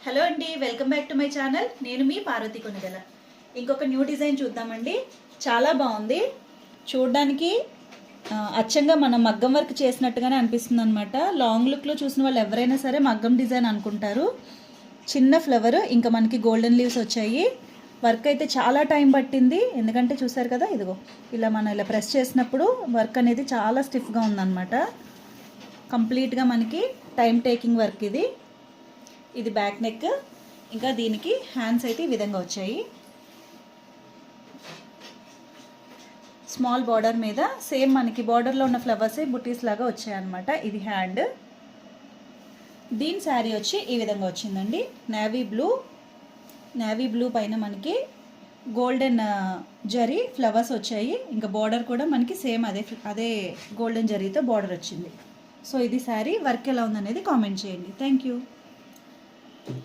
Hello అండి, welcome back to my channel. నేను మీ పార్వతి కొనిదెల. ఇంకొక న్యూ డిజైన్ చూద్దామండి. చాలా బాగుంది చూడడానికి. అచ్చంగా మనం మగ్గం వర్క్ చేసినట్టుగానే అనిపిస్తుంది అనమాట. లాంగ్ లుక్లో చూసిన వాళ్ళు ఎవరైనా సరే మగ్గం డిజైన్ అనుకుంటారు. చిన్న ఫ్లవర్, ఇంకా మనకి గోల్డెన్ లీవ్స్ వచ్చాయి. వర్క్ అయితే చాలా టైం పట్టింది, ఎందుకంటే చూసారు కదా, ఇదిగో ఇలా మనం ఇలా ప్రెస్ చేసినప్పుడు వర్క్ అనేది చాలా స్టిఫ్గా ఉందన్నమాట. కంప్లీట్గా మనకి టైం టేకింగ్ వర్క్ ఇది. ఇది బ్యాక్ నెక్. ఇంకా దీనికి హ్యాండ్స్ అయితే ఈ విధంగా వచ్చాయి. స్మాల్ బార్డర్ మీద సేమ్ మనకి బార్డర్లో ఉన్న ఫ్లవర్సే బుటీస్ లాగా వచ్చాయన్నమాట. ఇది హ్యాండ్. దీని శారీ వచ్చి ఈ విధంగా వచ్చిందండి. నేవీ బ్లూ పైన మనకి గోల్డెన్ జరీ ఫ్లవర్స్ వచ్చాయి. ఇంకా బార్డర్ కూడా మనకి సేమ్ అదే గోల్డెన్ జరీతో బార్డర్ వచ్చింది. సో ఇది శారీ. వర్క్ ఎలా ఉందనేది కామెంట్ చేయండి. Thank you.